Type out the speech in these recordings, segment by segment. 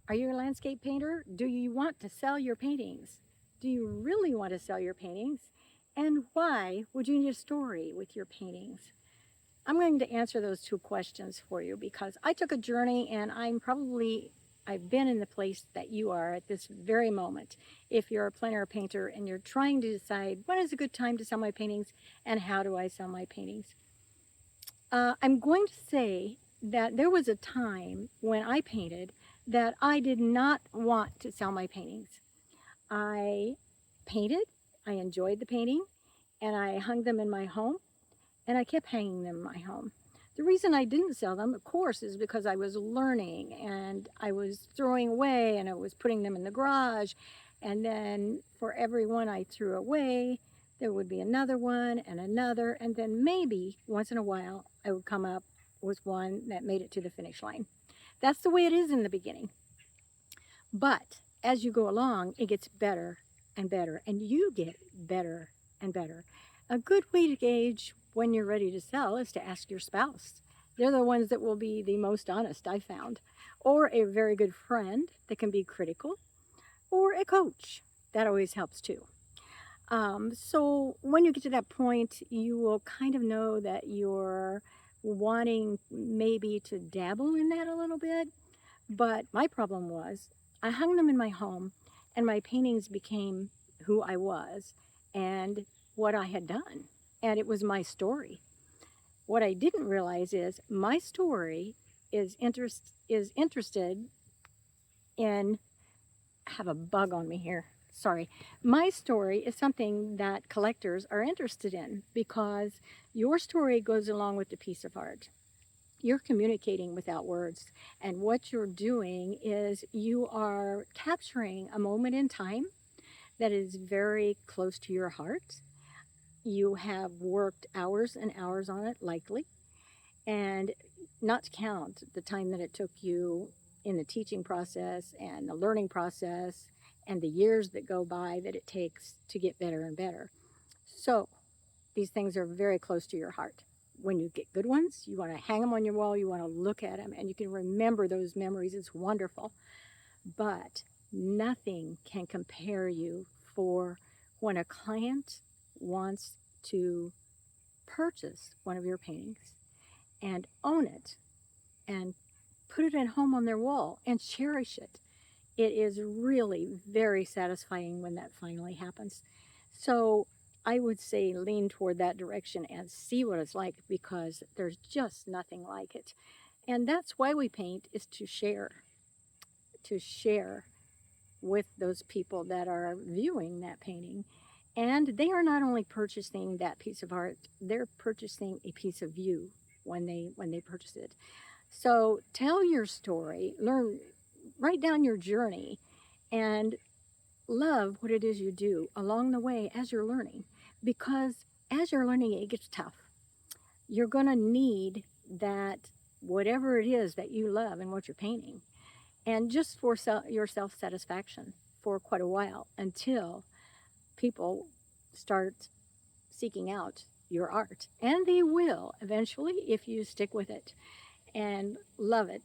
Are you a landscape painter? Do you want to sell your paintings? Do you really want to sell your paintings? And why would you need a story with your paintings? I'm going to answer those two questions for you because I took a journey and I've been in the place that you are at this very moment. If you're a plein air painter and you're trying to decide when is a good time to sell my paintings and how do I sell my paintings, I'm going to say that there was a time when I painted that I did not want to sell my paintings. I painted, I enjoyed the painting, and I hung them in my home, and I kept hanging them in my home. The reason I didn't sell them, of course, is because I was learning and I was throwing away and I was putting them in the garage. And then for every one I threw away, there would be another one and another. And then maybe once in a while, I would come up with one that made it to the finish line. That's the way it is in the beginning. But as you go along, it gets better and better, and you get better and better. A good way to gauge when you're ready to sell is to ask your spouse. They're the ones that will be the most honest, I found. Or a very good friend that can be critical, or a coach. That always helps too. So when you get to that point, you will kind of know that you're wanting maybe to dabble in that a little bit. But my problem was I hung them in my home and my paintings became who I was and what I had done. And it was my story. What I didn't realize is my story is interested in I have a bug on me here. Sorry. My story is something that collectors are interested in because your story goes along with the piece of art. You're communicating without words. And what you're doing is you are capturing a moment in time that is very close to your heart. You have worked hours and hours on it, likely, and not to count the time that it took you in the teaching process and the learning process and the years that go by that it takes to get better and better. So these things are very close to your heart. When you get good ones, you want to hang them on your wall, you want to look at them, and you can remember those memories. It's wonderful. But nothing can compare you for when a client wants to purchase one of your paintings and own it and put it at home on their wall and cherish it. It is really very satisfying when that finally happens. So I would say lean toward that direction and see what it's like because there's just nothing like it. And that's why we paint is to share with those people that are viewing that painting. And they are not only purchasing that piece of art, they're purchasing a piece of you when they purchase it. So tell your story, write down your journey, and love what it is you do along the way as you're learning. Because as you're learning, it gets tough. You're going to need that, whatever it is that you love and what you're painting, and just for your self satisfaction for quite a while until people start seeking out your art. And they will eventually if you stick with it and love it.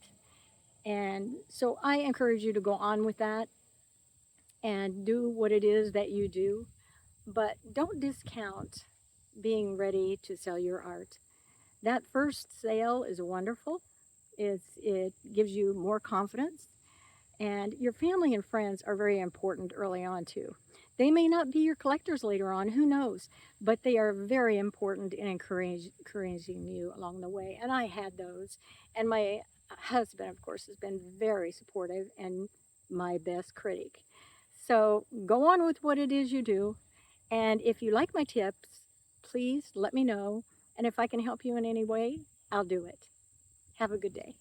And so I encourage you to go on with that and do what it is that you do, but don't discount being ready to sell your art. That first sale is wonderful. It gives you more confidence, and your family and friends are very important early on too. They may not be your collectors later on, who knows, but they are very important in encouraging you along the way. And I had those. And my husband, of course, has been very supportive and my best critic. So go on with what it is you do. And if you like my tips, please let me know. And if I can help you in any way, I'll do it. Have a good day.